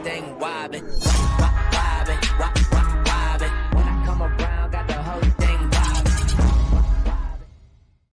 thing wobbin', wobbin', wobbin'. When I come around, got the whole thing wobbin'.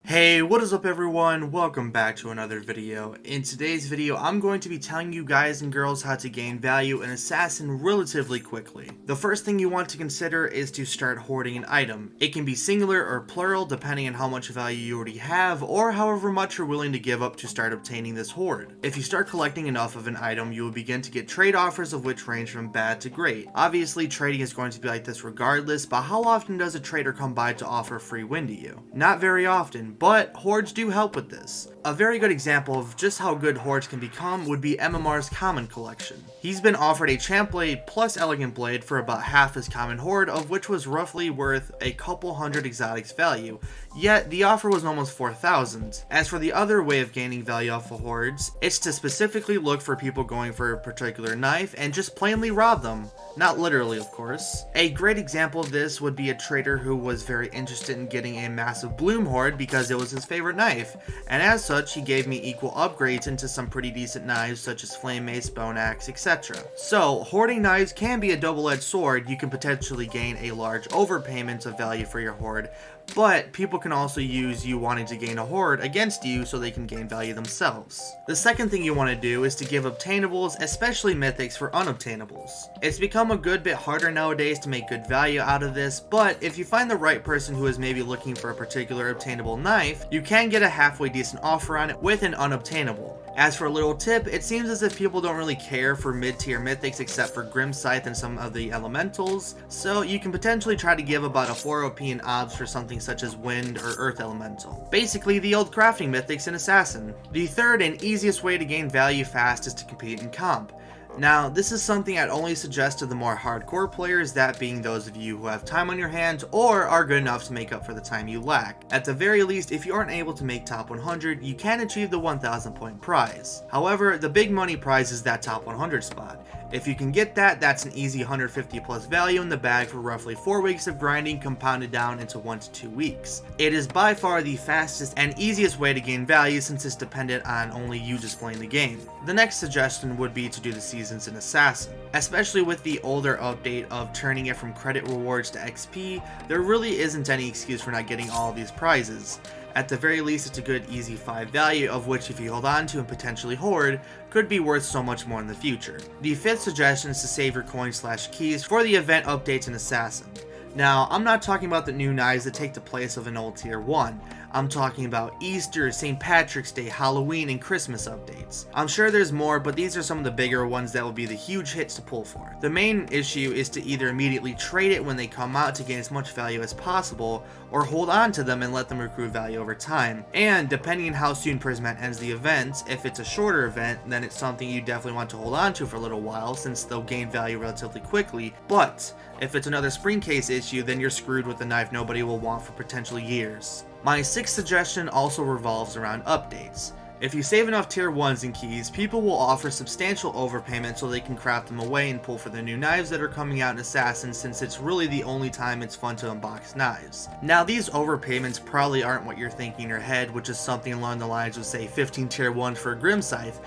Hey, what is up everyone? Welcome back to another video. In today's video, I'm going to be telling you guys and girls how to gain value in Assassin relatively quickly. The first thing you want to consider is to start hoarding an item. It can be singular or plural depending on how much value you already have or however much you're willing to give up to start obtaining this hoard. If you start collecting enough of an item, you will begin to get trade offers of which range from bad to great. Obviously, trading is going to be like this regardless, but how often does a trader come by to offer free win to you? Not very often, but hoards do help with this. A very good example of just how good hoards can become would be MMR's common collection. He's been offered a champ blade plus elegant blade for about half his common hoard, of which was roughly worth a couple hundred exotics value, yet the offer was almost 4,000. As for the other way of gaining value off of hoards, it's to specifically look for people going for a particular knife and just plainly rob them. Not literally, of course. A great example of this would be a trader who was very interested in getting a massive bloom hoard because it was his favorite knife, and as such he gave me equal upgrades into some pretty decent knives such as flame mace, bone axe, etc. So hoarding knives can be a double-edged sword. You can potentially gain a large overpayment of value for your hoard, but people can also use you wanting to gain a hoard against you so they can gain value themselves. The second thing you want to do is to give obtainables, especially mythics, for unobtainables. It's become a good bit harder nowadays to make good value out of this, but if you find the right person who is maybe looking for a particular obtainable knife, you can get a halfway decent offer on it with an unobtainable. As for a little tip, it seems as if people don't really care for mid-tier mythics except for Grim Scythe and some of the elementals, so you can potentially try to give about a 4 OP in odds for something such as Wind or Earth Elemental. Basically the old crafting mythics in Assassin. The third and easiest way to gain value fast is to compete in comp. Now, this is something I'd only suggest to the more hardcore players, that being those of you who have time on your hands or are good enough to make up for the time you lack. At the very least, if you aren't able to make top 100, you can achieve the 1,000 point prize. However, the big money prize is that top 100 spot. If you can get that, that's an easy 150 plus value in the bag for roughly 4 weeks of grinding compounded down into 1 to 2 weeks. It is by far the fastest and easiest way to gain value since it's dependent on only you just playing the game. The next suggestion would be to do the seasons in Assassin. Especially with the older update of turning it from credit rewards to XP, there really isn't any excuse for not getting all of these prizes. At the very least, it's a good easy 5 value, of which if you hold on to and potentially hoard, could be worth so much more in the future. The fifth suggestion is to save your coins/keys for the event updates in Assassin. Now, I'm not talking about the new knives that take the place of an old tier 1. I'm talking about Easter, St. Patrick's Day, Halloween, and Christmas updates. I'm sure there's more, but these are some of the bigger ones that will be the huge hits to pull for. The main issue is to either immediately trade it when they come out to gain as much value as possible, or hold on to them and let them accrue value over time. And depending on how soon Prismat ends the event, if it's a shorter event, then it's something you definitely want to hold on to for a little while since they'll gain value relatively quickly. But if it's another spring case issue, then you're screwed with a knife nobody will want for potentially years. My sixth suggestion also revolves around updates. If you save enough tier 1s and keys, people will offer substantial overpayment so they can craft them away and pull for the new knives that are coming out in Assassin, since it's really the only time it's fun to unbox knives. Now, these overpayments probably aren't what you're thinking in your head, which is something along the lines of say 15 tier 1s for a Grim Scythe,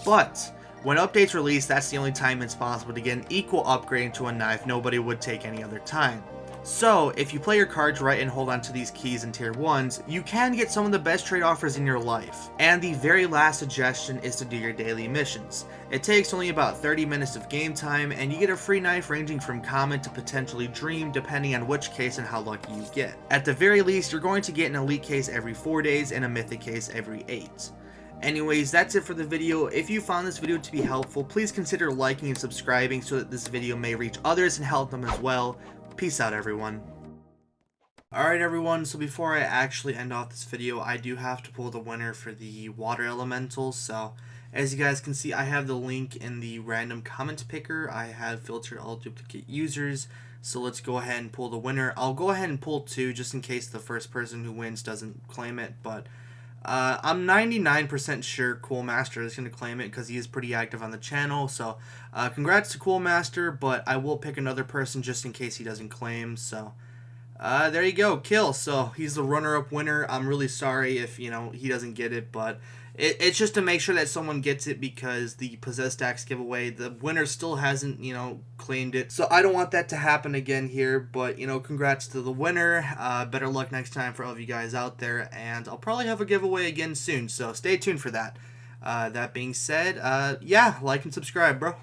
but when updates release, that's the only time it's possible to get an equal upgrade to a knife nobody would take any other time. So, if you play your cards right and hold on to these keys and tier 1s, you can get some of the best trade offers in your life. And the very last suggestion is to do your daily missions. It takes only about 30 minutes of game time, and you get a free knife ranging from common to potentially dream, depending on which case and how lucky you get. At the very least, you're going to get an elite case every 4 days and a mythic case every 8. Anyways, that's it for the video. If you found this video to be helpful, please consider liking and subscribing so that this video may reach others and help them as well. Peace out, everyone. Alright everyone, so before I actually end off this video, I do have to pull the winner for the water elementals. So as you guys can see, I have the link in the random comment picker. I have filtered all duplicate users, so let's go ahead and pull the winner. I'll go ahead and pull 2 just in case the first person who wins doesn't claim it, but I'm 99% sure Coolmaster is going to claim it because he is pretty active on the channel. So congrats to Coolmaster, but I will pick another person just in case he doesn't claim. So there you go, Kill. So he's the runner-up winner. I'm really sorry if, he doesn't get it, but it's just to make sure that someone gets it, because the Possess Stacks giveaway, the winner still hasn't, claimed it. So I don't want that to happen again here, but, congrats to the winner. Better luck next time for all of you guys out there, and I'll probably have a giveaway again soon, so stay tuned for that. That being said, yeah, like and subscribe, bro.